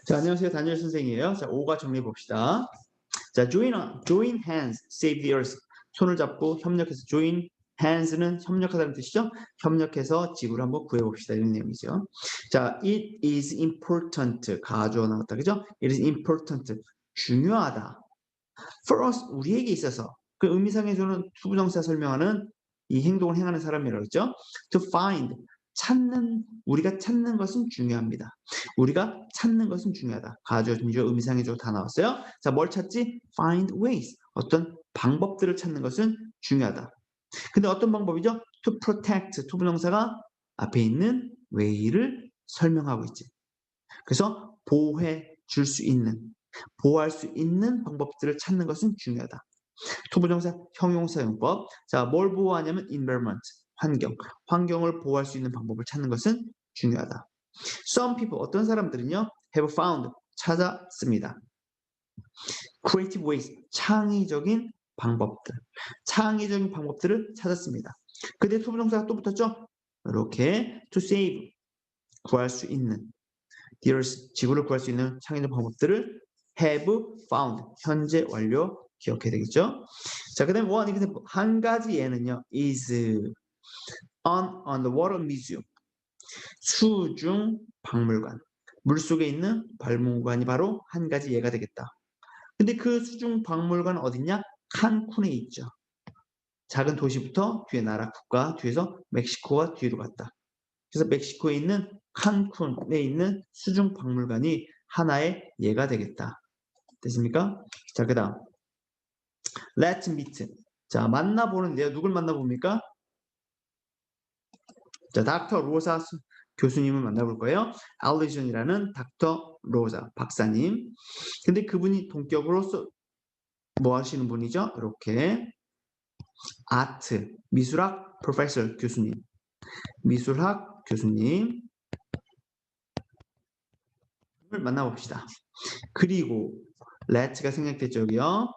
자, 안녕하세요. 다니엘 선생이에요. 자, 5가 정리해 봅시다. 자, join hands, save the earth. 손을 잡고 협력해서 join hands는 협력하다는 뜻이죠. 협력해서 지구를 한번 구해 봅시다. 이런 내용이죠. 자, it is important. 가주어 나왔다. 그죠? It is important. 중요하다. For us, 우리에게 있어서. 그 의미상에서는 투부정사 설명하는 이 행동을 행하는 사람이라고 했죠. To find, 찾는, 우리가 찾는 것은 중요합니다. 우리가 찾는 것은 중요하다. 가주어, 준주어, 의미상해주어 다 나왔어요. 자, 뭘 찾지? Find ways. 어떤 방법들을 찾는 것은 중요하다. 근데 어떤 방법이죠? To protect, 투부정사가 앞에 있는 way를 설명하고 있지. 그래서 보호해 줄 수 있는, 보호할 수 있는 방법들을 찾는 것은 중요하다. 투부정사 형용사용법. 자, 뭘 보호하냐면 environment, 환경을 보호할 수 있는 방법을 찾는 것은 중요하다. Some people, 어떤 사람들은요, have found, 찾았습니다. creative ways, 창의적인 방법들을 찾았습니다. 근데 투부정사가 또 붙었죠? 이렇게 to save, 구할 수 있는, the earth, 지구를 구할 수 있는 창의적 방법들을 have found, 현재 완료 기억해야 되겠죠? 자, 그 다음에 한 가지 예는요, is on the water museum, 수중 박물관, 물속에 있는 박물관이 바로 한 가지 예가 되겠다. 근데 그 수중 박물관은 어딨냐? 칸쿤에 있죠. 작은 도시부터 뒤에 나라 국가, 뒤에서 멕시코와 뒤로 갔다. 그래서 멕시코에 있는 칸쿤에 있는 수중 박물관이 하나의 예가 되겠다. 됐습니까? 자, 그 다음 Let's meet. 자, 만나보는데요. 누굴 만나봅니까? 자, 닥터 로사 교수님을 만나볼 거예요. 알리전이라는 닥터 로사 박사님. 근데 그분이 동격으로서 뭐 하시는 분이죠? 이렇게 아트, 미술학 프로페서 교수님. 미술학 교수님을 만나봅시다. 그리고 let's가 생략됐죠, 여기요.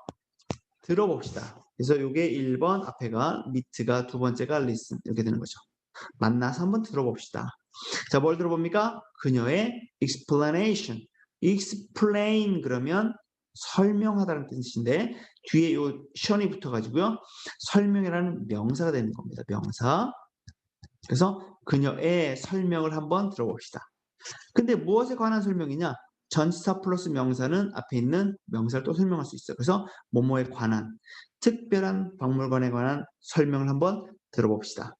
들어봅시다. 그래서 이게 1번 앞에가 meet가 두 번째가 listen 이렇게 되는 거죠. 만나서 한번 들어봅시다. 자, 뭘 들어봅니까? 그녀의 explanation. explain 그러면 설명하다는 뜻인데 뒤에 요 션이 붙어가지고요. 설명이라는 명사가 되는 겁니다. 명사. 그래서 그녀의 설명을 한번 들어봅시다. 근데 무엇에 관한 설명이냐? 전치사 플러스 명사는 앞에 있는 명사를 또 설명할 수 있어요. 그래서 뭐뭐에 관한, 특별한 박물관에 관한 설명을 한번 들어봅시다.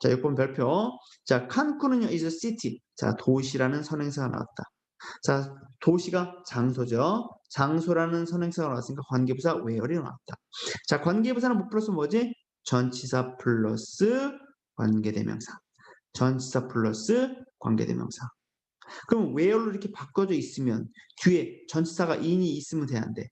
자, 6번 별표. 자, 칸쿤은요, is a city. 자, 도시라는 선행사가 나왔다. 자, 도시가 장소죠. 장소라는 선행사가 나왔으니까 관계부사 where이 나왔다. 자, 관계부사는 뭐 플러스 뭐지? 전치사 플러스 관계대명사. 전치사 플러스 관계대명사. 그럼 where로 이렇게 바꿔져 있으면 뒤에 전치사가 in이 있으면 돼, 안 돼?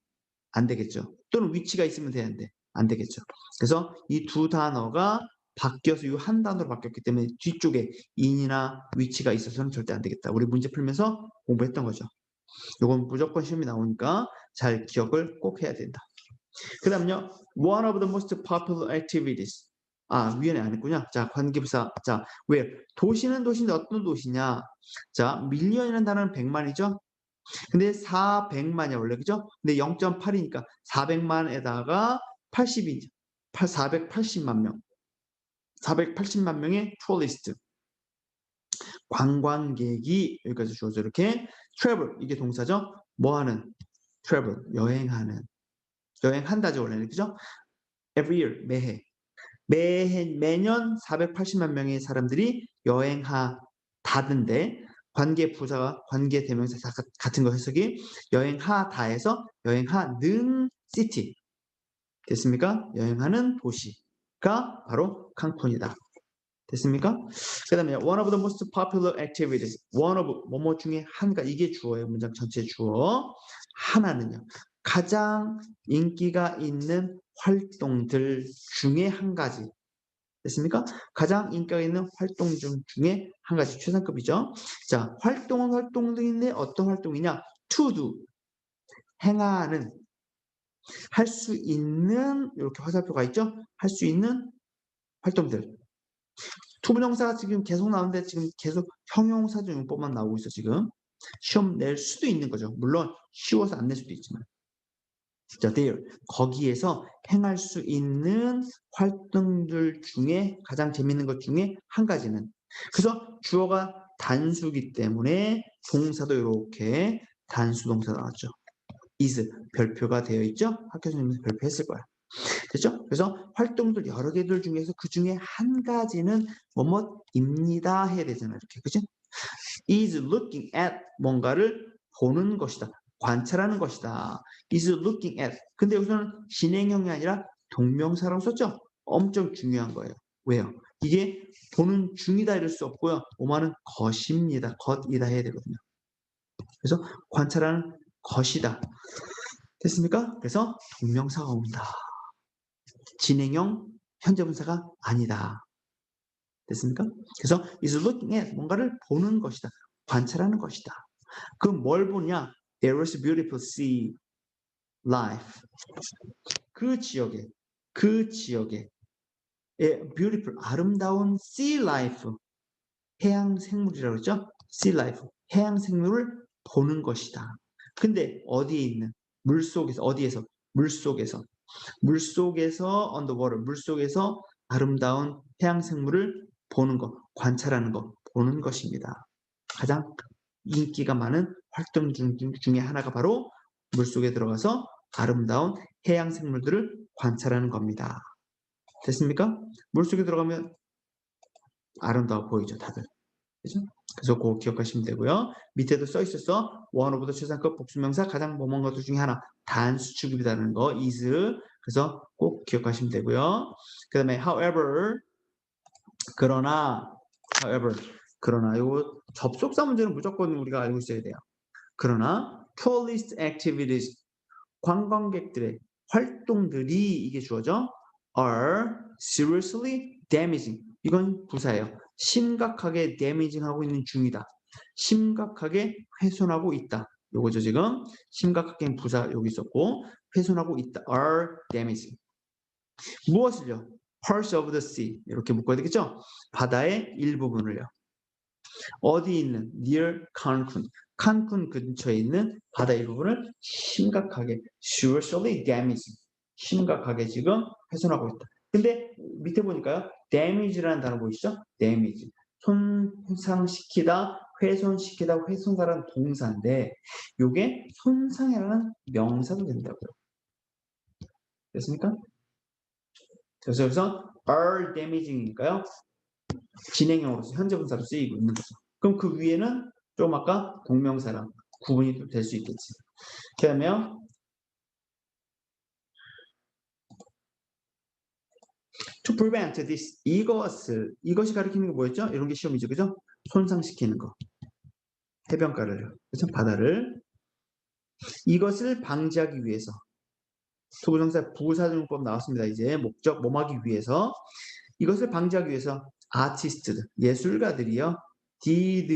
안 되겠죠. 또는 위치가 있으면 돼, 안 돼? 안 되겠죠. 그래서 이 두 단어가 바뀌어서 이 한 단어로 바뀌었기 때문에 뒤쪽에 in이나 위치가 있어서는 절대 안 되겠다. 우리 문제 풀면서 공부했던 거죠. 이건 무조건 시험이 나오니까 잘 기억을 꼭 해야 된다. 그 다음요. One of the most popular activities. 아, 위원회 안 했군요. 자, 관계부사. 자, where? 도시는 도시인데 어떤 도시냐? 자, 밀리언이라는 단어는 100만이죠? 근데 400만이야, 원래. 그죠? 근데 0.8이니까 400만에다가 80이죠. 480만 명. 480만 명의 투어리스트. 관광객이 여기까지 주어져 이렇게 travel 이게 동사죠. 뭐 하는? travel 여행하는. 여행한다죠, 원래는. 그죠? every year 매년 480만 명의 사람들이 여행하다던데 관계 부사가 관계 대명사 같은 거 해석이 여행하다에서 여행하는 시티 됐습니까? 여행하는 도시가 바로 칸쿤이다. 됐습니까? 그 다음에 one of the most popular activities one of 뭐뭐 중에 한가 이게 주어예요. 문장 전체 주어. 하나는요. 가장 인기가 있는 활동들 중에 한 가지. 됐습니까? 가장 인기가 있는 활동 중에 한 가지 최상급이죠. 자, 활동은 활동인데 어떤 활동이냐? to do 행하는 할 수 있는 이렇게 화살표가 있죠? 할 수 있는 활동들. 투부정사가 지금 계속 나오는데 지금 계속 형용사적 용법만 나오고 있어 지금. 시험 낼 수도 있는 거죠. 물론 쉬워서 안 낼 수도 있지만. 자, there. 거기에서 행할 수 있는 활동들 중에 가장 재밌는 것 중에 한 가지는 그래서 주어가 단수기 때문에 동사도 이렇게 단수 동사 나왔죠. is 별표가 되어 있죠. 학교 선생님이 별표했을 거야. 됐죠? 그래서 활동들 여러 개들 중에서 그 중에 한 가지는 뭐뭐입니다 해야 되잖아요. 이렇게 그죠? is looking at 뭔가를 보는 것이다. 관찰하는 것이다. is looking at. 근데 여기서는 진행형이 아니라 동명사라고 썼죠? 엄청 중요한 거예요. 왜요? 이게 보는 중이다 이럴 수 없고요. 오마는 것입니다. 것이다 해야 되거든요. 그래서 관찰하는 것이다. 됐습니까? 그래서 동명사가 온다. 진행형 현재분사가 아니다. 됐습니까? 그래서 is looking at 뭔가를 보는 것이다. 관찰하는 것이다. 그럼 뭘 보냐? There was a beautiful sea life. 그 지역에 beautiful 아름다운 sea life 해양 생물이라고 했죠? sea life 해양 생물을 보는 것이다. 근데 어디에 있는? 물속에서 어디에서? 물속에서 underwater 물속에서 아름다운 해양 생물을 보는 것, 관찰하는 것, 보는 것입니다. 가장 인기가 많은 활동 중에 하나가 바로 물속에 들어가서 아름다운 해양 생물들을 관찰하는 겁니다. 됐습니까? 물속에 들어가면 아름다워 보이죠, 다들. 그죠? 그래서 그거 기억하시면 되고요. 밑에도 써 있었어. 원어보다 최상급 복수명사 가장 뭐뭐한 것들 중에 하나 단수 취급이라는 거 is. 그래서 꼭 기억하시면 되고요. 그 다음에 however 그러나 이거 접속사 문제는 무조건 우리가 알고 있어야 돼요. 그러나 tourist activities 관광객들의 활동들이 이게 주어져 are seriously damaging. 이건 부사예요. 심각하게 damaging하고 있는 중이다. 심각하게 훼손하고 있다. 요거죠 지금. 심각하게 부사 여기 있었고 훼손하고 있다. are damaging. 무엇을요? parts of the sea 이렇게 묶어야 되겠죠? 바다의 일부분을요. 어디 있는 near Cancun 칸쿤 근처에 있는 바다 일부분을 심각하게 seriously damaging 심각하게 지금 훼손하고 있다. 근데 밑에 보니까요. damage라는 단어 보이시죠? damage 손상시키다, 훼손시키다, 훼손가라는 동사인데 이게 손상이라는 명사도 된다고요. 됐습니까? 그래서 여기서 are damaging이니까요. 진행형으로서 현재 분사로 쓰이고 있는 거죠. 그럼 그 위에는 좀 아까 동명사랑 구분이 될 수 있겠지. 그러면 to prevent this 이것이 가리키는 게 뭐였죠? 이런 게 시험이죠, 그죠? 손상시키는 거, 해변가를, 그죠? 바다를 이것을 방지하기 위해서 투부정사 부사정법 나왔습니다. 이제 목적 뭐하기 위해서 이것을 방지하기 위해서 아티스트 예술가들이요 did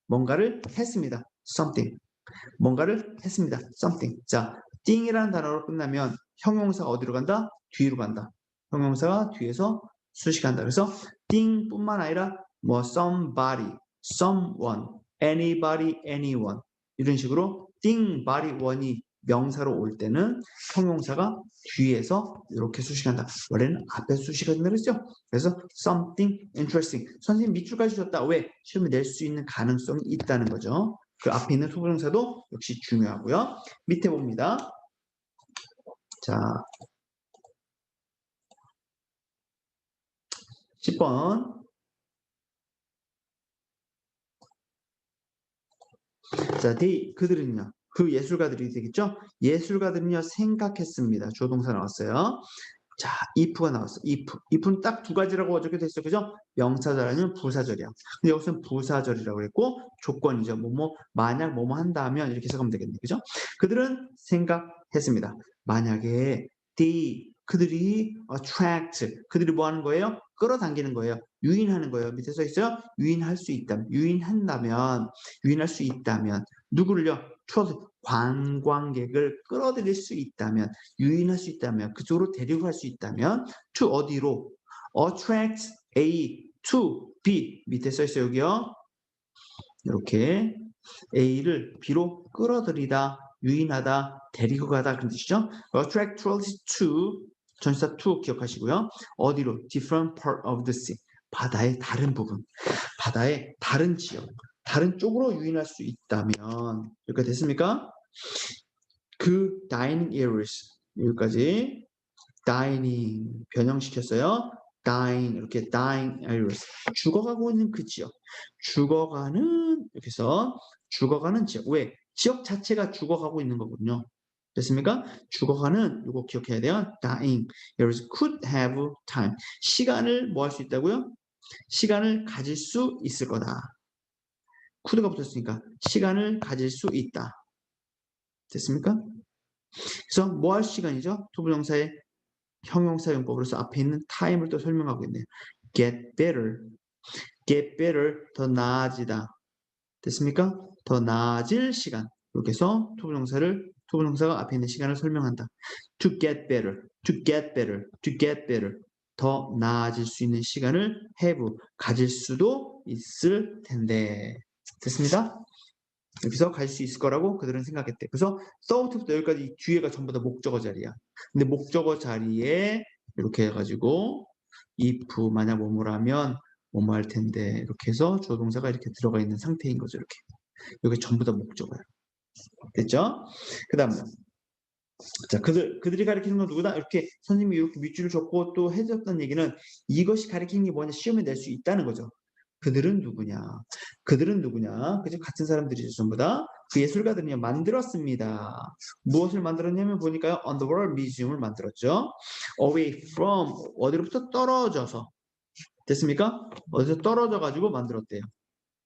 뭔가를 했습니다. something 뭔가를 했습니다. something. 자, thing이라는 단어로 끝나면 형용사가 어디로 간다? 뒤로 간다. 형용사가 뒤에서 수식한다. 그래서 thing뿐만 아니라 뭐 somebody, someone, anybody, anyone 이런 식으로 thing, body, one이 명사로 올 때는 형용사가 뒤에서 이렇게 수식한다. 원래는 앞에 수식한다 그랬죠? 그래서 something interesting. 선생님 밑줄까지 줬다. 왜? 시험에 낼 수 있는 가능성이 있다는 거죠. 그 앞에 있는 투부정사도 역시 중요하고요. 밑에 봅니다. 자, 10번. 자, 그들은요. 그 예술가들이 되겠죠? 예술가들은요. 생각했습니다. 조동사 나왔어요. 자, if가 나왔어. if는 딱 두 가지라고 적혀져 있어. 그죠? 명사절 아니면 부사절이야. 근데 여기서는 부사절이라고 했고 조건이죠. 만약 뭐뭐 한다 하면 이렇게 해석하면 되겠네. 그죠? 그들은 생각했습니다. 만약에 그들이 attract 그들이 뭐 하는 거예요? 끌어당기는 거예요. 유인하는 거예요. 밑에 써 있어요. 유인할 수 있다면 누구를요? 관광객을 끌어들일 수 있다면 유인할 수 있다면 그쪽으로 데리고 갈 수 있다면 to 어디로? attract A to B 밑에 써 있어요. 여기요. 이렇게 A를 B로 끌어들이다, 유인하다, 데리고 가다 그런 뜻이죠. attract tourists to 전치사 to 기억하시고요. 어디로? different part of the sea. 바다의 다른 부분, 바다의 다른 지역, 다른 쪽으로 유인할 수 있다면 여기까지 됐습니까? 그 dining areas 여기까지 dining 변형시켰어요. dying 이렇게 dying areas 죽어가고 있는 그 지역 죽어가는 이렇게 해서 죽어가는 지역 왜? 지역 자체가 죽어가고 있는 거거든요. 됐습니까? 죽어가는 이거 기억해야 돼요. dying areas could have time 시간을 뭐 할 수 있다고요? 시간을 가질 수 있을 거다. could가 붙었으니까 시간을 가질 수 있다. 됐습니까? 그래서 뭐 할 시간이죠? 투부정사의 형용사용법으로서 앞에 있는 time을 또 설명하고 있네요. get better, get better, 더 나아지다. 됐습니까? 더 나아질 시간. 이렇게 해서 투부정사가 앞에 있는 시간을 설명한다. to get better, to get better, to get better. 더 나아질 수 있는 시간을 have, 가질 수도 있을 텐데. 됐습니다? 여기서 갈 수 있을 거라고 그들은 생각했대. 그래서 thought부터 여기까지 뒤에가 전부 다 목적어 자리야. 근데 목적어 자리에 이렇게 해가지고 if 만약 뭐뭐라면 뭐뭐 할 텐데 이렇게 해서 주어 동사가 이렇게 들어가 있는 상태인 거죠. 이렇게. 여기 전부 다 목적어야. 됐죠? 그 다음에 자 그들이 가리키는 건 누구다? 이렇게 선생님이 이렇게 밑줄을 줬고 또 해줬던 얘기는 이것이 가리키는 게 뭐냐 시험에 낼 수 있다는 거죠. 그들은 누구냐? 그들은 누구냐? 그죠? 같은 사람들이죠, 전부 다. 그 예술가들은요, 만들었습니다. 무엇을 만들었냐면 보니까요, Underworld Museum을 만들었죠. Away from, 어디로부터 떨어져서. 됐습니까? 어디서 떨어져가지고 만들었대요.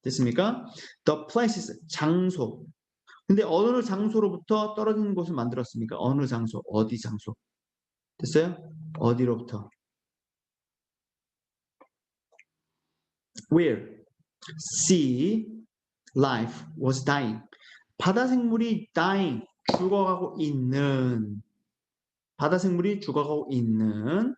됐습니까? The places, 장소. 근데 어느 장소로부터 떨어지는 곳을 만들었습니까? 어느 장소, 어디 장소. 됐어요? 어디로부터? Where? Sea life was dying. 바다 생물이 dying, 죽어가고 있는. 바다 생물이 죽어가고 있는.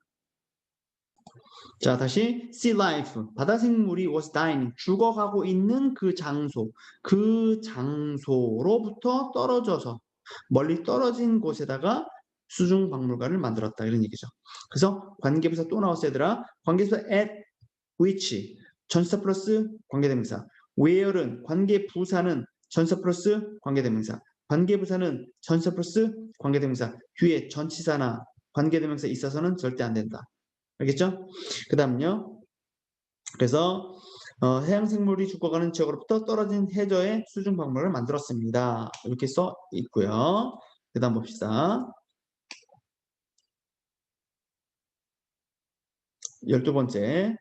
자, 다시 sea life. 바다 생물이 was dying, 죽어가고 있는 그 장소. 그 장소로부터 떨어져서 멀리 떨어진 곳에다가 수중 박물관을 만들었다 이런 얘기죠. 그래서 관계부사 또 나왔어요, 얘들아. 관계부사 at which 전치사 플러스 관계대명사. where은 관계부사는 전치사 플러스 관계대명사. 관계부사는 전치사 플러스 관계대명사. 뒤에 전치사나 관계대명사 있어서는 절대 안 된다. 알겠죠? 그 다음요. 그래서 해양생물이 죽어가는 지역으로부터 떨어진 해저의 수중 박물을 만들었습니다. 이렇게 써 있고요. 그 다음 봅시다. 12번째.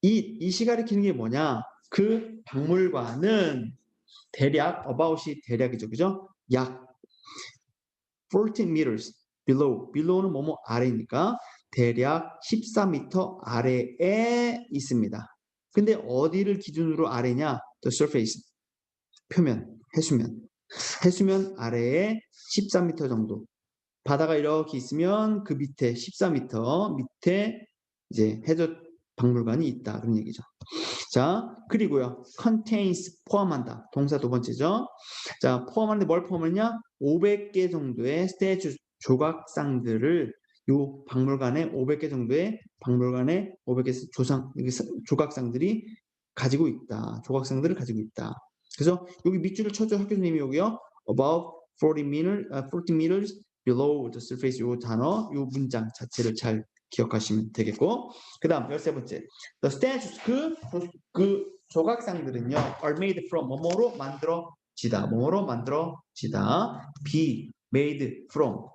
it이 가리키는 게 뭐냐? 그 박물관은 대략 about이 대략이죠, 그죠? 약 14 meters below는 뭐뭐 아래니까 대략 14m 아래에 있습니다. 근데 어디를 기준으로 아래냐? The surface, 표면, 해수면 아래에 14m 정도. 바다가 이렇게 있으면 그 밑에 14m 밑에 이제 해저 박물관이 있다 그런 얘기죠. 자, 그리고요. contains 포함한다. 동사 두 번째죠. 자, 포함하는데 뭘 포함하냐? 500개 정도의 스태츄 조각상들을 요 박물관에 500개 정도의 박물관에 500개 조각상들이 가지고 있다. 조각상들을 가지고 있다. 그래서 여기 밑줄을 쳐줘 학교 선생님이 여기요. Above 40 meters below the surface 요 단어, 요 문장 자체를 잘 기억하시면 되겠고 그 다음 13번째 The statues 그 조각상들은요 are made from 뭐뭐로 만들어지다 be made from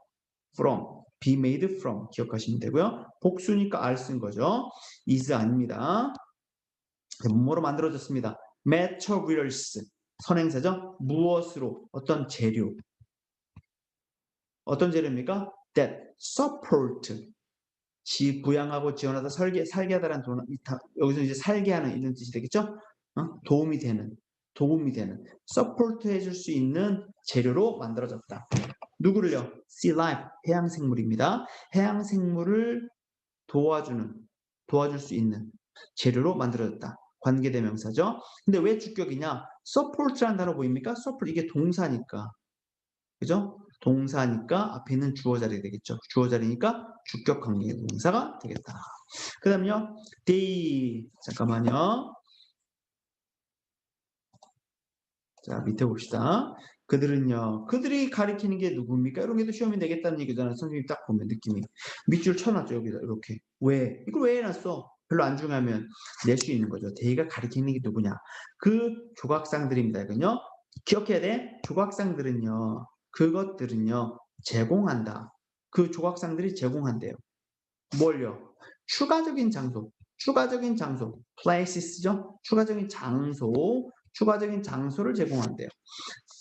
be made from 기억하시면 되고요 복수니까 R 쓴 거죠 is 아닙니다 뭐뭐로 만들어졌습니다 materials 선행사죠 무엇으로 어떤 재료 어떤 재료입니까 that support 부양하고 지원하다 살게 하다라는 여기서 이제 살게 하는 이런 뜻이 되겠죠? 도움이 되는 서포트 해줄 수 있는 재료로 만들어졌다. 누구를요? Sea life 해양 생물입니다. 해양 생물을 도와줄 수 있는 재료로 만들어졌다. 관계대명사죠. 근데 왜 주격이냐? support라는 단어 보입니까? support 이게 동사니까. 그죠? 동사니까 앞에 있는 주어 자리 되겠죠. 주어 자리니까 주격 관계동사가 되겠다. 그 다음요. they 잠깐만요. 자, 밑에 봅시다. 그들은요. 그들이 가리키는 게 누굽니까? 이런 게도 시험이 되겠다는 얘기잖아요. 선생님이 딱 보면 느낌이. 밑줄 쳐놨죠. 여기다 이렇게. 왜? 이걸 왜 해놨어? 별로 안 중요하면 낼 수 있는 거죠. 대의가 가리키는 게 누구냐? 그 조각상들입니다. 이건요. 기억해야 돼. 조각상들은요. 그것들은요. 제공한다. 그 조각상들이 제공한대요. 뭘요? 추가적인 장소. 추가적인 장소. places죠. 추가적인 장소. 추가적인 장소를 제공한대요.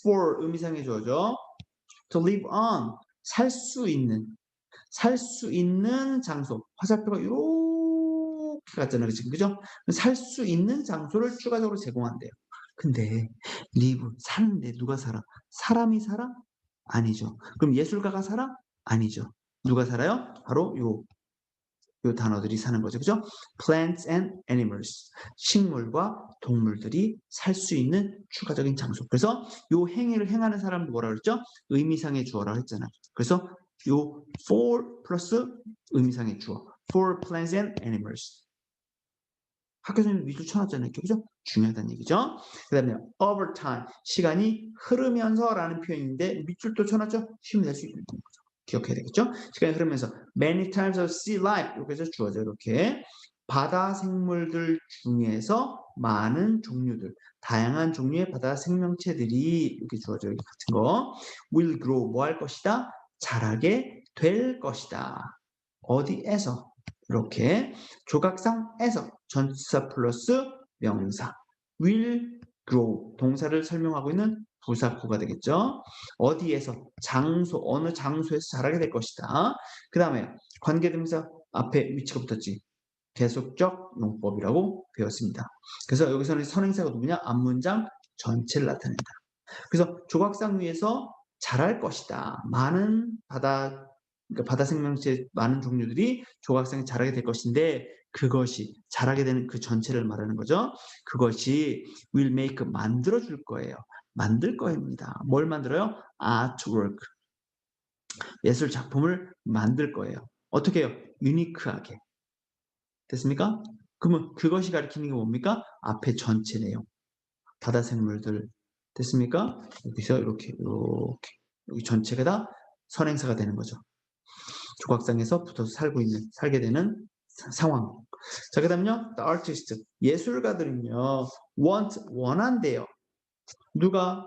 for 의미상의 주어죠. to live on 살 수 있는 장소. 화살표가 이렇게 갔잖아요. 지금 그죠? 살 수 있는 장소를 추가적으로 제공한대요. 근데 live 사는데 누가 살아? 사람이 살아? 아니죠. 그럼 예술가가 살아? 아니죠. 누가 살아요? 바로 요 단어들이 사는 거죠. 그죠? plants and animals. 식물과 동물들이 살 수 있는 추가적인 장소. 그래서 요 행위를 행하는 사람을 뭐라 그랬죠? 의미상의 주어라고 했잖아요. 그래서 요 for 플러스 의미상의 주어. for plants and animals. 학교 선생님 밑줄 쳐놨잖아요. 그죠? 중요하다는 얘기죠. 그 다음에 over time. 시간이 흐르면서 라는 표현인데 밑줄 또 쳐놨죠? 쉬면 될 수 있는 거죠. 기억해야 되겠죠? 시간이 흐르면서 many times of sea life 이렇게 해서 주어져 이렇게 바다 생물들 중에서 많은 종류들 다양한 종류의 바다 생명체들이 이렇게 주어져 이렇게 같은 거 will grow 뭐 할 것이다? 자라게 될 것이다. 어디에서? 이렇게 조각상에서 전치사 플러스 명사 will grow 동사를 설명하고 있는 부사구가 되겠죠. 어디에서 장소 어느 장소에서 자라게 될 것이다. 그 다음에 관계대명사 앞에 위치가 붙었지. 계속적 용법이라고 배웠습니다. 그래서 여기서는 선행사가 누구냐? 앞문장 전체를 나타낸다. 그래서 조각상 위에서 자랄 것이다. 많은 그러니까 바다 생명체 많은 종류들이 조각상에 자라게 될 것인데 그것이 자라게 되는 그 전체를 말하는 거죠. 그것이 will make 만들어 줄 거예요. 만들 거입니다. 뭘 만들어요? artwork. 예술 작품을 만들 거예요. 어떻게 해요? 유니크하게. 됐습니까? 그러면 그것이 가리키는 게 뭡니까? 앞에 전체 내용. 바다 생물들. 됐습니까? 여기서 이렇게 여기 전체가 다 선행사가 되는 거죠. 조각상에서 붙어서 살게 되는 상황. 자, 그 다음요. The artist. 예술가들은요. 원한대요. 누가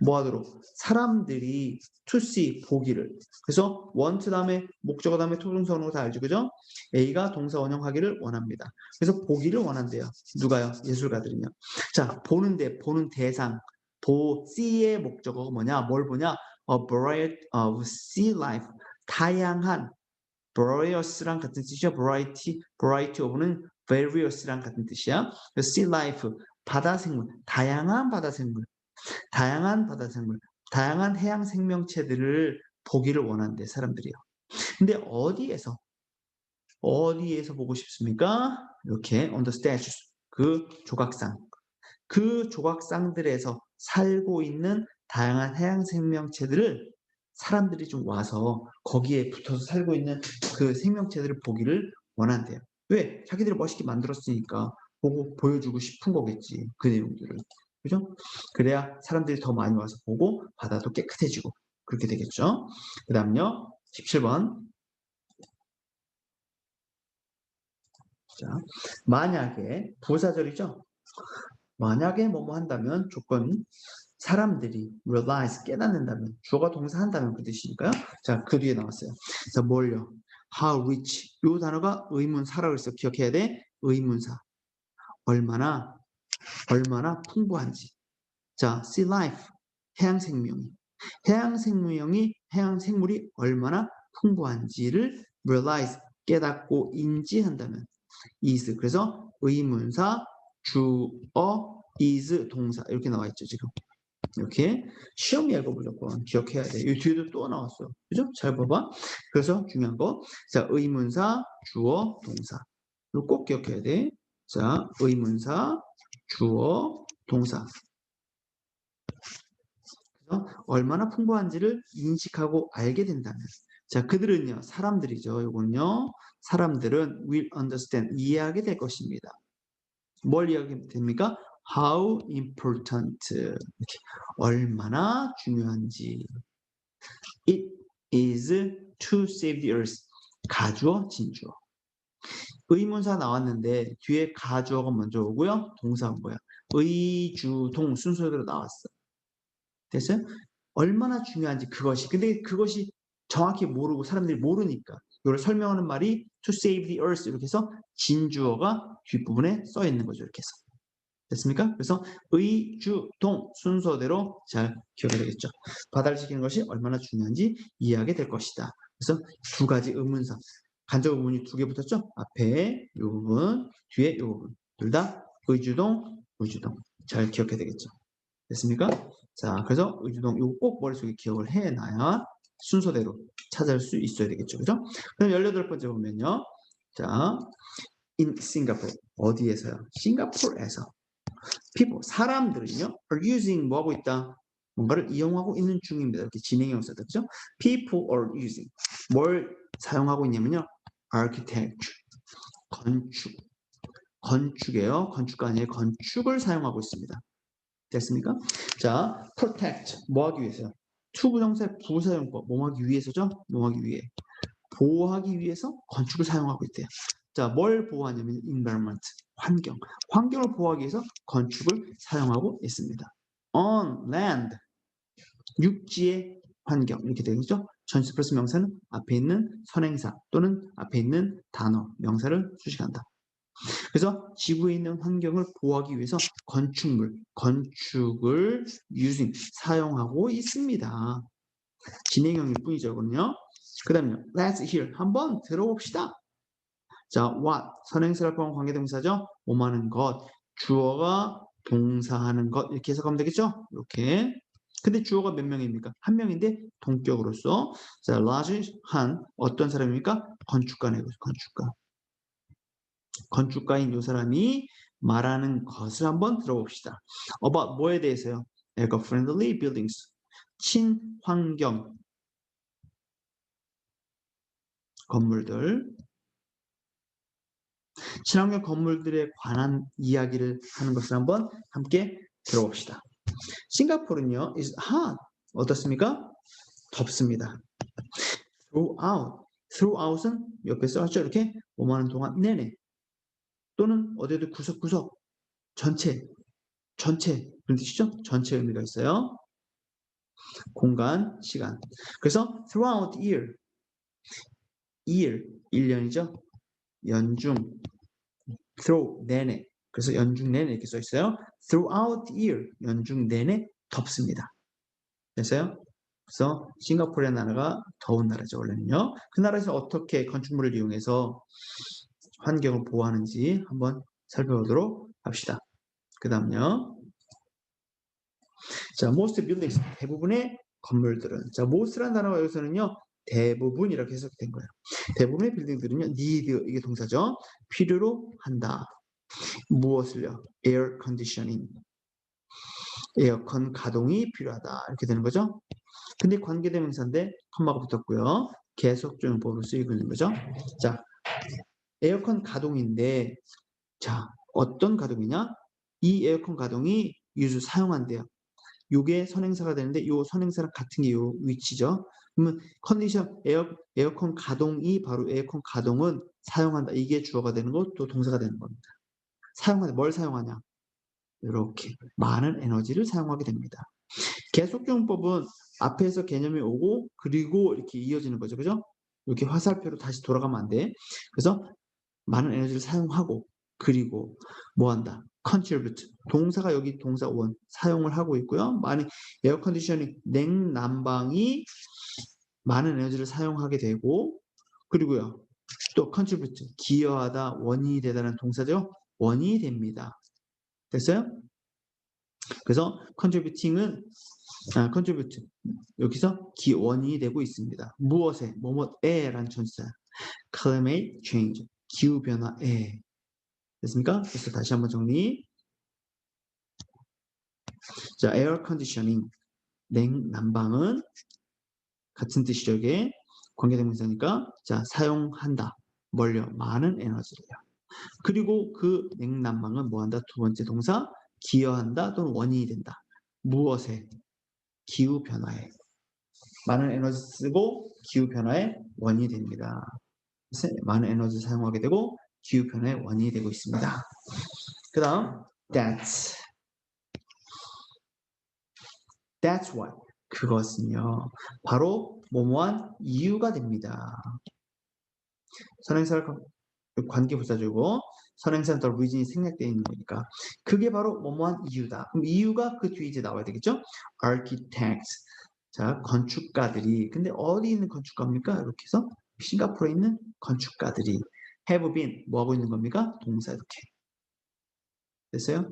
뭐 하도록? 사람들이 to see, 보기를. 그래서 want 다음에 목적어 다음에 토동사 오는 거 다 알죠? 그죠? A가 동사 원형하기를 원합니다. 그래서 보기를 원한대요. 누가요? 예술가들은요. 자, 보는 대상. see의 목적어가 뭐냐? 뭘 보냐? A variety of sea life. 다양한 various랑 같은 뜻이죠. variety of는 various랑 같은 뜻이야. sea life, 바다 생물, 다양한 바다 생물. 다양한 해양 생명체들을 보기를 원한대 사람들이요. 근데 어디에서 보고 싶습니까? 이렇게 on the statues 그 조각상들에서 살고 있는 다양한 해양 생명체들을 사람들이 좀 와서 거기에 붙어서 살고 있는 그 생명체들을 보기를 원한대요. 왜? 자기들이 멋있게 만들었으니까 보고 보여주고 싶은 거겠지. 그 내용들을. 그죠? 그래야 사람들이 더 많이 와서 보고 바다도 깨끗해지고 그렇게 되겠죠. 그 다음요. 17번. 자, 만약에 부사절이죠. 만약에 뭐뭐 한다면 조건 사람들이 realize 깨닫는다면 주어가 동사 한다면 그 뜻이니까요. 자, 그 뒤에 나왔어요. 자, 뭘요? how rich 이 단어가 의문사라고 해서 기억해야 돼. 의문사. 얼마나 풍부한지. 자, sea life 해양 생물이 얼마나 풍부한지를 realize 깨닫고 인지한다면 is 그래서 의문사 주어 is 동사 이렇게 나와 있죠 지금 이렇게 시험이야 이거 무조건 기억해야 돼. 이 뒤에도 또 나왔어. 그죠? 잘 봐봐. 그래서 중요한 거. 자, 의문사 주어 동사 이거 꼭 기억해야 돼. 자, 의문사, 주어, 동사. 그래서 얼마나 풍부한지를 인식하고 알게 된다면. 자, 그들은요, 사람들이죠. 이건요, 사람들은 will understand, 이해하게 될 것입니다. 뭘 이해하게 됩니까? How important, 이렇게. 얼마나 중요한지. It is to save the earth. 가주어, 진주어. 의문사 나왔는데 뒤에 가주어가 먼저 오고요. 동사가 뭐야? 의주동 순서대로 나왔어. 됐어요? 얼마나 중요한지 그것이. 근데 그것이 정확히 모르고 사람들이 모르니까 이걸 설명하는 말이 to save the earth 이렇게 해서 진주어가 뒷부분에 써 있는 거죠. 이렇게 해서. 됐습니까? 그래서 의주동 순서대로 잘 기억해야 되겠죠. 바다를 지키는 것이 얼마나 중요한지 이해하게 될 것이다. 그래서 두 가지 의문사. 간접 의문이 두 개 붙었죠? 앞에 이 부분, 뒤에 이 부분. 둘 다 의주동, 의주동. 잘 기억해야 되겠죠. 됐습니까? 자, 그래서 의주동 이거 꼭 머릿속에 기억을 해놔야 순서대로 찾을 수 있어야 되겠죠. 그죠? 그럼 18번째 보면요. 자, in Singapore. 어디에서요? 싱가포르에서. people, 사람들은요, are using 뭐 하고 있다? 뭔가를 이용하고 있는 중입니다. 이렇게 진행형사 됐죠? people are using 뭘 사용하고 있냐면요, architecture, 건축, 건축이에요. 건축가 아니에요. 건축을 사용하고 있습니다. 됐습니까? 자, protect 뭐 하기 위해서요? 투부정사 부사용법 뭐 하기 위해서죠? 뭐 하기 위해 보호하기 위해서 건축을 사용하고 있대요. 자, 뭘 보호하냐면 environment, 환경. 환경을 보호하기 위해서 건축을 사용하고 있습니다. on land, 육지의 환경 이렇게 되겠죠? 전치 플러스 명사는 앞에 있는 선행사 또는 앞에 있는 단어, 명사를 수식한다. 그래서 지구에 있는 환경을 보호하기 위해서 건축을 using, 사용하고 있습니다. 진행형일 뿐이죠, 이거는요. 그 다음에 let's hear, 한번 들어봅시다. 자, what, 선행사를 포함한 관계동사죠. 뭐하는 것, 주어가 동사하는 것 이렇게 해석하면 되겠죠. 이렇게. 근데 주어가 몇 명입니까? 한 명인데 동격으로서 자, large, 한 어떤 사람입니까? 건축가네요. 건축가. 건축가인 이 사람이 말하는 것을 한번 들어봅시다. about 뭐에 대해서요? eco-friendly buildings, 친환경 건물들, 친환경 건물들에 관한 이야기를 하는 것을 한번 함께 들어봅시다. 싱가포르는요, is hot. 어떻습니까? 덥습니다. throughout은 옆에 써있죠. 이렇게 뭐하는 동안 내내 또는 어디에도 구석구석 전체 그런 뜻이죠. 전체 의미가 있어요. 공간, 시간. 그래서 throughout year 1년이죠. 연중 through 내내. 그래서 연중 내내 이렇게 써 있어요. throughout year 연중 내내 덥습니다. 됐어요? 그래서 싱가포르의 나라가 더운 나라죠. 원래는요. 그 나라에서 어떻게 건축물을 이용해서 환경을 보호하는지 한번 살펴보도록 합시다. 그 다음요. 자, most buildings, 대부분의 건물들은. 자, most라는 단어가 여기서는요. 대부분 이렇게 해석된 거예요. 대부분의 빌딩들은요. need, 이게 동사죠. 필요로 한다. 무엇을요? air conditioning. 에어컨 가동이 필요하다. 이렇게 되는 거죠. 근데 관계대명사인데 컴마가 붙었고요. 계속적용법으로 쓰이고 있는 거죠. 자, 에어컨 가동인데 자, 어떤 가동이냐? 이 에어컨 가동이 유주 사용한대요. 요게 선행사가 되는데 요 선행사랑 같은 게 요 위치죠. 그러면 컨디션 에어컨 가동이 바로 에어컨 가동은 사용한다. 이게 주어가 되는 것도 동사가 되는 겁니다. 사용하는 뭘 사용하냐? 이렇게 많은 에너지를 사용하게 됩니다. 계속적용법은 앞에서 개념이 오고 그리고 이렇게 이어지는 거죠. 그죠? 이렇게 화살표로 다시 돌아가면 안 돼. 그래서 많은 에너지를 사용하고 그리고 뭐 한다? contribute. 동사가 여기 동사 원 사용을 하고 있고요. 많은 에어컨디셔닝 냉난방이 많은 에너지를 사용하게 되고 그리고요. 또 contribute 기여하다 원인이 되다는 동사죠. 원인이 됩니다. 됐어요? 그래서 contributing은 contribute 여기서 기원이 되고 있습니다. 무엇에? 뭐뭐에란 전치사. climate change 기후 변화에 됐습니까? 그래서 다시 한번 정리. 자, 에어 컨디셔닝, 냉난방은 같은 뜻이죠. 이게 관계대명사니까 자, 사용한다. 뭘요? 많은 에너지를요. 그리고 그 냉난방은 뭐한다? 두 번째 동사 기여한다 또는 원인이 된다. 무엇에? 기후변화에. 많은 에너지 쓰고 기후변화의 원인이 됩니다. 많은 에너지 사용하게 되고 기후변화의 원인이 되고 있습니다. 그 다음 That's why. 그것은요. 바로 뭐뭐한 이유가 됩니다. 선행사를 관계부사주고 선행사는 더 reason이 생략되어 있는 거니까 그게 바로 뭐뭐한 이유다. 그럼 이유가 그 뒤에 이제 나와야 되겠죠? Architects. 자, 건축가들이. 근데 어디 있는 건축가입니까? 이렇게 해서 싱가포르에 있는 건축가들이 have been 뭐 하고 있는 겁니까? 동사 이렇게. 됐어요?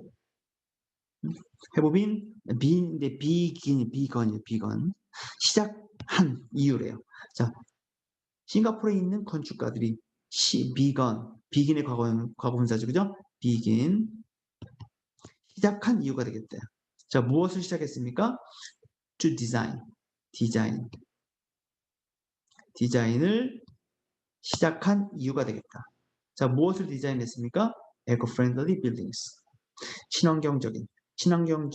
have been인데 begun 시작한 이유래요. 자, 싱가포르에 있는 건축가들이 begin의 과거분사죠, 그죠? begin 시작한 이유가 되겠다. 자, 무엇을 시작했습니까? to 디자인을 시작한 이유가 되겠다. 자, 무엇을 디자인했습니까? eco-friendly buildings. 친환경적인 친환경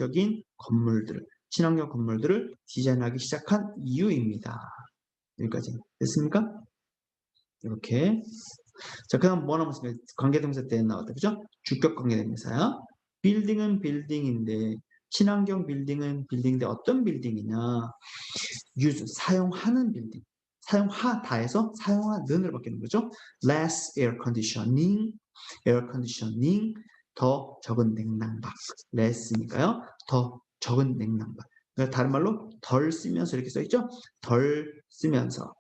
건물들을 디자인하기 시작한 이유입니다. 여기까지 됐습니까? 이렇게. 자, 그 다음 뭐 남았습니까? 관계동사 때 나왔다. 그죠? 주격 관계동사야. 빌딩은 빌딩인데, 친환경 빌딩은 빌딩인데 어떤 빌딩이냐? 사용하는 빌딩. 사용하다에서 사용하는을 바뀌는 거죠. less air conditioning, 더 적은 냉난방. less니까요. 더 적은 냉난방. 그러니까 다른 말로 덜 쓰면서 이렇게 써있죠. 덜 쓰면서.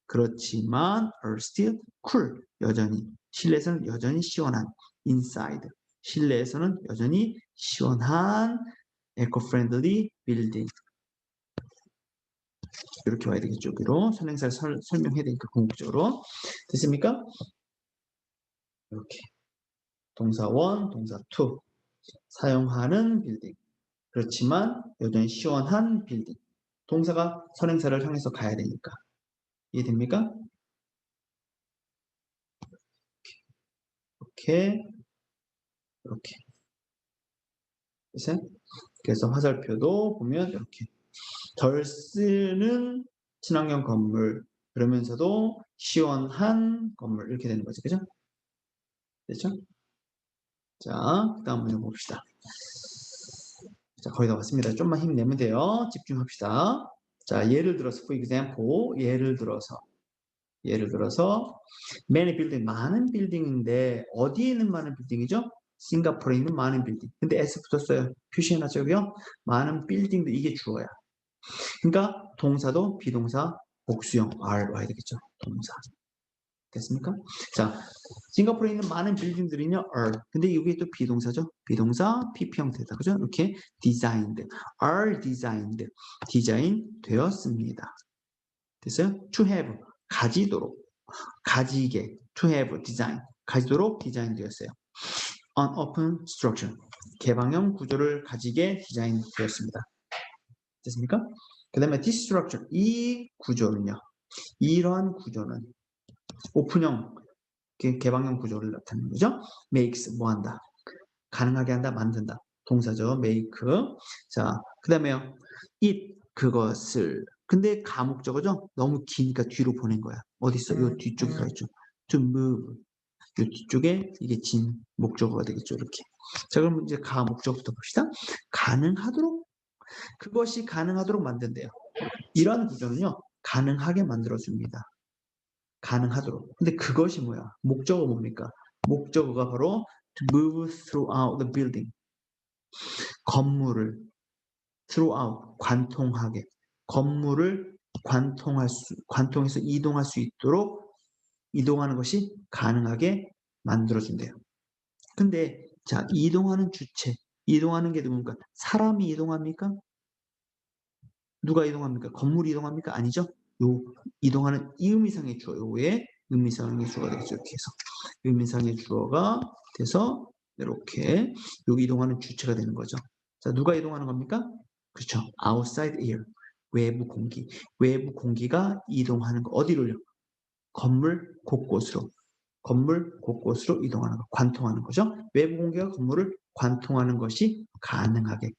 그렇지만 are still cool. 여전히 실내에서는 여전히 시원한 inside. 실내에서는 여전히 시원한 eco-friendly building. 이렇게 와야 되겠죠. 여기로 선행사를 설명해야 되니까 궁극적으로. 됐습니까? 이렇게 동사 1, 동사 2 사용하는 빌딩. 그렇지만 여전히 시원한 빌딩. 동사가 선행사를 향해서 가야 되니까. 이해됩니까? 이렇게. 그래서 화살표도 보면 이렇게 덜 쓰는 친환경 건물 그러면서도 시원한 건물 이렇게 되는 거죠. 그죠? 됐죠? 자, 그 다음 문제 봅시다. 자, 거의 다 왔습니다. 좀만 힘내면 돼요. 집중합시다. 자, 예를 들어서 for example, 예를 들어서 many building, 많은 빌딩인데 어디에 있는 많은 빌딩이죠? 싱가포르에 있는 많은 빌딩. 근데 S 붙었어요. 표시해놨죠요. 많은 빌딩도 이게 주어야. 그러니까 동사도 비동사 복수형 R 와야 되겠죠. 동사. 됐습니까? 자, 싱가포르에 있는 많은 빌딩들이요 are. 근데 이게 또 비동사죠. 비동사 PP 형태다. 그죠? 이렇게 designed, are designed, 디자인 되었습니다. 됐어요? to have, 가지도록, 가지게, to have design, 가지도록 디자인 되었어요. on open structure, 개방형 구조를 가지게 디자인 되었습니다. 됐습니까? 그 다음에 this structure, 이 구조는요. 이러한 구조는 오픈형, 개방형 구조를 나타내는 거죠. makes 뭐 한다? 가능하게 한다, 만든다. 동사죠. make. 자, 그 다음에요. it 그것을. 근데 가목적어죠. 너무 기니까 뒤로 보낸 거야. 어디 있어? 요 뒤쪽에 가 있죠. to move. 요 뒤쪽에 이게 진 목적어가 되겠죠. 이렇게. 자, 그럼 이제 가목적어부터 봅시다. 가능하도록 그것이 가능하도록 만든대요. 이러한 구조는요. 가능하게 만들어줍니다. 가능하도록. 근데 그것이 뭐야? 목적어 뭡니까? 목적어가 바로 to move throughout the building. 건물을 throughout, 관통하게. 건물을 관통해서 이동할 수 있도록 이동하는 것이 가능하게 만들어준대요. 근데 자, 이동하는 주체, 이동하는 게 누굽니까? 사람이 이동합니까? 누가 이동합니까? 건물이 이동합니까? 아니죠. 요 이동하는 이의미상의 주어요. 왜? 의미상의 주어가 되겠죠. 이렇게 해서 의미상의 주어가 돼서 이렇게 여기 이동하는 주체가 되는 거죠. 자, 누가 이동하는 겁니까? 그렇죠. outside air. 외부 공기. 외부 공기가 이동하는 거. 어디로요? 건물 곳곳으로. 건물 곳곳으로 이동하는 거. 관통하는 거죠. 외부 공기가 건물을 관통하는 것이 가능하게.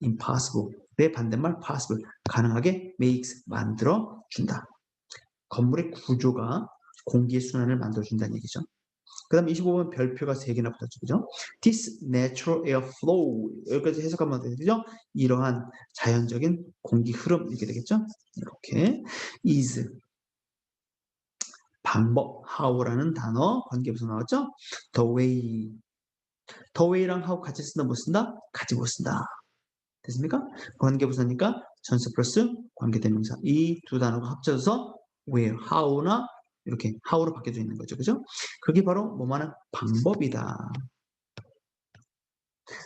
impossible. 내 반대말 possible. 가능하게 makes. 만들어 준다. 건물의 구조가 공기의 순환을 만들어준다는 얘기죠. 그 다음 25번 별표가 3개나 붙었죠. 그죠? This natural air flow. 여기까지 해석하면 되죠? 이러한 자연적인 공기 흐름 이렇게 되겠죠? 이렇게 is 방법 how라는 단어 관계부사 나왔죠? The way. The way랑 how 같이 쓴다 못 쓴다? 같이 못 쓴다. 됐습니까? 관계부사니까 전체 플러스 관계대명사 이 두 단어가 합쳐져서 where, how나 이렇게 how로 바뀌어져 있는 거죠. 그죠? 그게 바로 뭐만한 방법이다.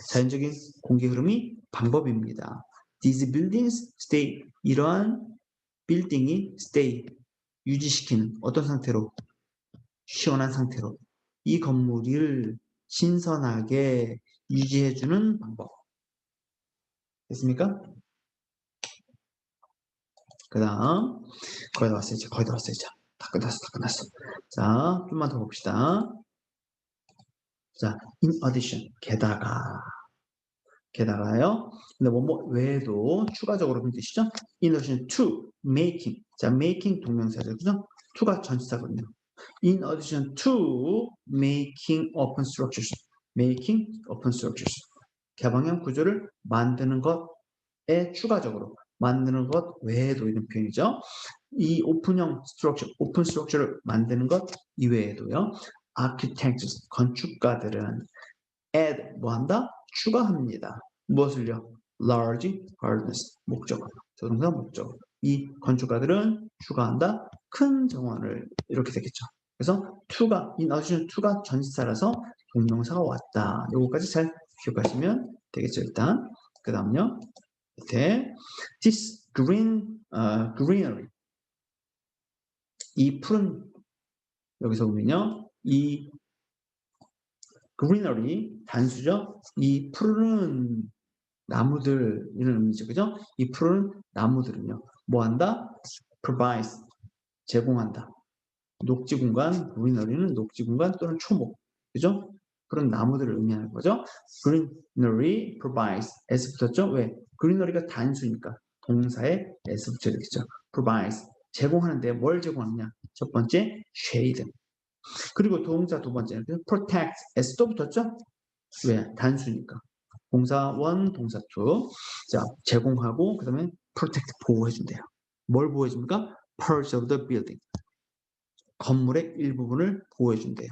자연적인 공기 흐름이 방법입니다. These buildings stay. 이러한 빌딩이 stay. 유지시키는 어떤 상태로? 시원한 상태로. 이 건물을 신선하게 유지해주는 방법. 됐습니까? 그 다음 거의 다 왔어요. 거의 다 왔어요. 다 끝났어. 자, 좀만 더 봅시다. 자, in addition, 게다가요. 근데 뭐 외에도 추가적으로 그런 뜻이죠. In addition to making. 자, making 동명사죠. 그죠? to가 전치사거든요. In addition to making open structures. making open structures. 개방형 구조를 만드는 것에 추가적으로 만드는 것 외에도 이런 표현이죠. 이 오픈형 스트럭처, 오픈 스트럭처를 만드는 것 이외에도요. architects, 건축가들은 add, 뭐한다? 추가합니다. 무엇을요? large gardens, 목적, 조동사 목적. 이 건축가들은 추가한다? 큰 정원을 이렇게 되겠죠. 그래서 to가, in addition to가 전치사라서 동명사가 왔다. 요거까지 잘 기억하시면 되겠죠. 일단 그 다음요. 밑에 this greenery 이 푸른 여기서 보면요. 이 greenery 단수죠. 이 푸른 나무들 이런 의미죠. 그죠? 이 푸른 나무들은요. 뭐 한다? provides 제공한다. 녹지 공간, greenery는 녹지 공간 또는 초목. 그죠? 그런 나무들을 의미하는 거죠. greenery provides s 붙었죠? 왜? greenery가 단수니까 동사에 s 붙여야겠죠. provides 제공하는데 뭘 제공하느냐? 첫 번째 shade. 그리고 동사 두 번째는 protect s도 붙었죠? 왜? 단수니까. 동사 1, 동사 2. 자, 제공하고 그다음에 protect 보호해준대요. 뭘 보호해줍니까? parts of the building. 건물의 일부분을 보호해준대요.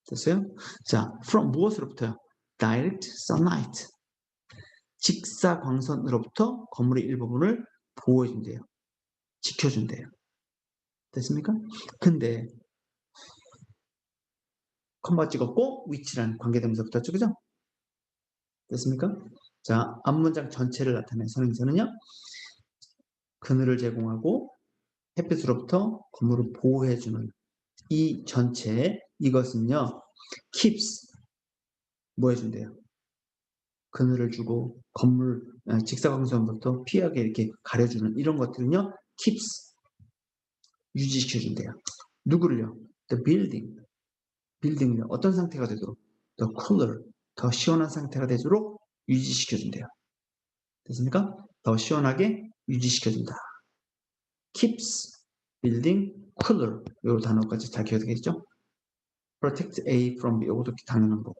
됐어요? 자, from 무엇으로부터요? direct sunlight. 직사광선으로부터 건물의 일부분을 보호해준대요. 지켜준대요. 됐습니까? 근데 컴마 찍었고 위치란 관계대명사 붙었죠. 그죠? 됐습니까? 자, 앞문장 전체를 나타낸 선행사는요. 그늘을 제공하고 햇빛으로부터 건물을 보호해주는 이 전체 이것은요. keeps 뭐 해준대요? 그늘을 주고 건물 직사광선부터 피하게 이렇게 가려주는 이런 것들은요. keeps 유지시켜준대요. 누구를요? The building. 빌딩은요. 어떤 상태가 되도록 the cooler 더 시원한 상태가 되도록 유지시켜준대요. 됐습니까? 더 시원하게 유지시켜준다. keeps building cooler 이 단어까지 잘 기억되겠죠? protect A from B 이것도 당연한 거고.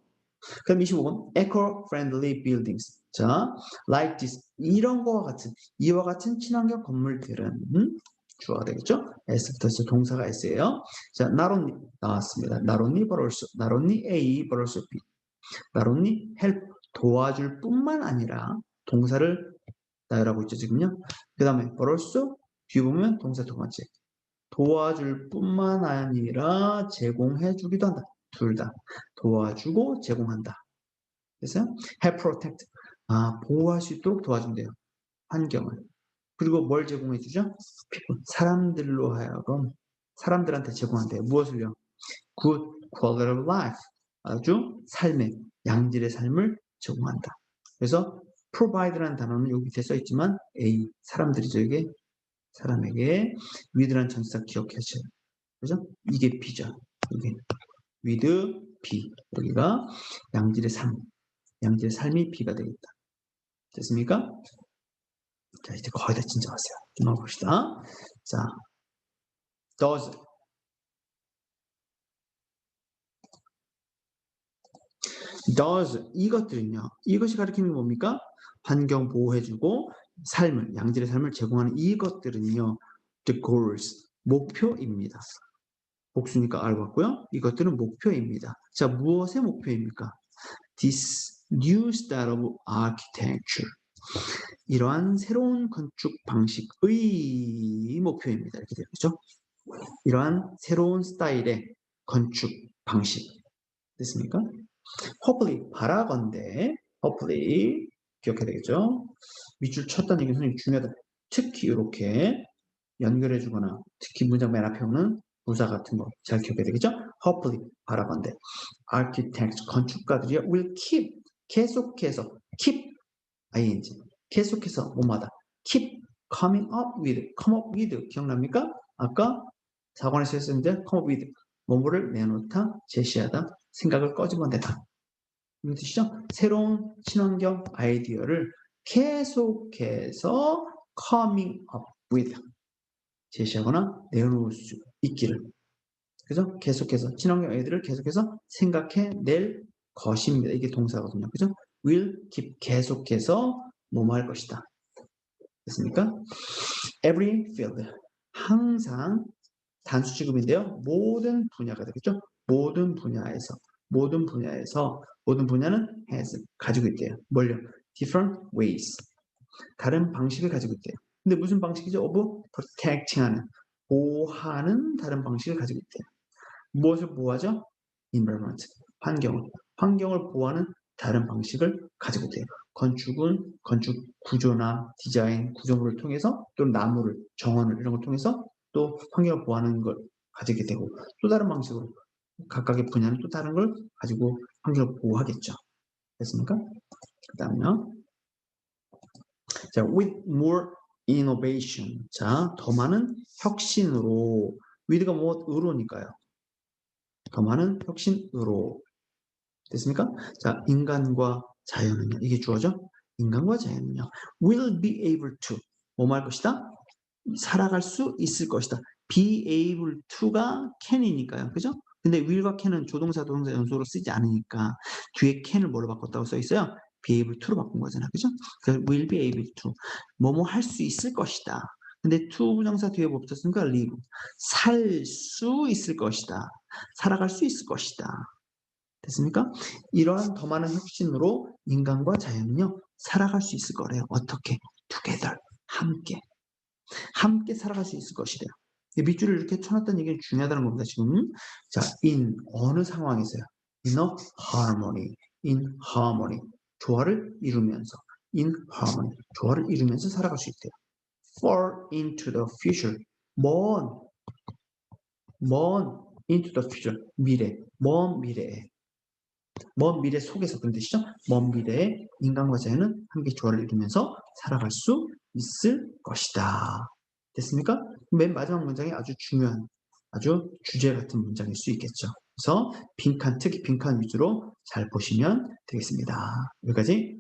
그럼 25번 eco-friendly buildings. 자, like this 이런 거와 같은 이와 같은 친환경 건물들은 주어가 되겠죠? S부터 동사가 S예요. 자, not only 나왔습니다. not only but also, not only A but also B. not only help 도와줄 뿐만 아니라 동사를 나열하고 있죠 지금요. 그 다음에 but also 뒤에 보면 동사 두 번째 도와줄 뿐만 아니라 제공해주기도 한다. 둘 다 도와주고 제공한다. 그래서 help protect 보호할 수 있도록 도와준대요. 환경을. 그리고 뭘 제공해주죠? 사람들로 하여금 사람들한테 제공한대요. 무엇을요? Good quality of life. 아주 삶의 양질의 삶을 제공한다. 그래서 provide라는 단어는 여기 밑에 써 있지만 A 사람들이 사람에게 with라는 전치사 기억하셔요. 그죠? 이게 B죠. 이게 with B. 여기가 양질의 삶이 B가 되겠다. 됐습니까? 자, 이제 거의 다 진짜 왔어요. 좀 봅시다. 자, does 이것들은요. 이것이 가리키는 게 뭡니까? 환경 보호해주고 양질의 삶을 제공하는 이것들은요. the goals 목표입니다. 복수니까 알고 왔고요. 이것들은 목표입니다. 자, 무엇의 목표입니까? This new style of architecture. 이러한 새로운 건축 방식의 목표입니다. 이렇게 되죠. 이러한 새로운 스타일의 건축 방식. 됐습니까? hopefully 바라건대 hopefully 기억해야 되겠죠. 밑줄 쳤다는 얘기는 선생님 중요하다. 특히 이렇게 연결해 주거나 특히 문장 맨 앞에 오는 부사 같은 거 잘 기억해야 되겠죠. hopefully 바라건대 architects 건축가들이 will keep 계속해서 keep ing 계속해서 뭐마다 keep come up with 기억납니까? 아까 4권에서 했었는데 come up with 뭐뭐를 내놓다 제시하다 생각을 꺼집어내다 무슨 뜻이죠? 새로운 친환경 아이디어를 계속해서 coming up with 제시하거나 내놓을 수 있기를 그죠? 계속해서 친환경 아이디어를 계속해서 생각해낼 것입니다. 이게 동사거든요. 그죠? will keep 계속해서 뭐뭐 할 것이다. 됐습니까? every field 항상 단수 취급인데요. 모든 분야가 되겠죠? 모든 분야는 has 가지고 있대요. 뭘요? different ways 다른 방식을 가지고 있대요. 근데 무슨 방식이죠? of protecting 하는 보호하는 다른 방식을 가지고 있대요. 무엇을 보호하죠? environment 환경을 보호하는 다른 방식을 가지고 있대요. 건축은 건축 구조나 디자인 구조물을 통해서 또 나무를 정원을 이런 걸 통해서 또 환경을 보호하는 걸 가지게 되고 또 다른 방식으로 각각의 분야는 또 다른 걸 가지고 환경을 보호하겠죠. 됐습니까? 그 다음요. 자, with more innovation. 자, 더 많은 혁신으로 with가 뭐으로니까요. 더 많은 혁신으로 됐습니까? 자, 인간과 자연은요. 이게 주어죠? 인간과 자연은요. will be able to 뭐 할 것이다? 살아갈 수 있을 것이다. be able to가 can이니까요. 그죠? 근데 will과 can은 조동사, 동사 연속으로 쓰지 않으니까 뒤에 can을 뭐로 바꿨다고 써 있어요? be able to로 바꾼 거잖아. 그죠? 그래서 will be able to 뭐뭐 할 수 있을 것이다. 근데 to 부정사 뒤에 뭐 붙었으니까 live 살 수 있을 것이다. 살아갈 수 있을 것이다. 됐습니까? 이러한 더 많은 혁신으로 인간과 자연은요 살아갈 수 있을 거래요. 어떻게? together 함께 살아갈 수 있을 것이래요. 밑줄을 이렇게 쳐놨다는 얘기는 중요하다는 겁니다. 지금 자, in 어느 상황에서요? in harmony 조화를 이루면서 in harmony 조화를 이루면서 살아갈 수 있대요. fall into the future 먼 into the future 먼 미래 속에서 그런 뜻이죠. 먼 미래에 인간과 자연은 함께 조화를 이루면서 살아갈 수 있을 것이다. 됐습니까? 맨 마지막 문장이 아주 중요한 아주 주제 같은 문장일 수 있겠죠. 그래서 특히 빈칸 위주로 잘 보시면 되겠습니다. 여기까지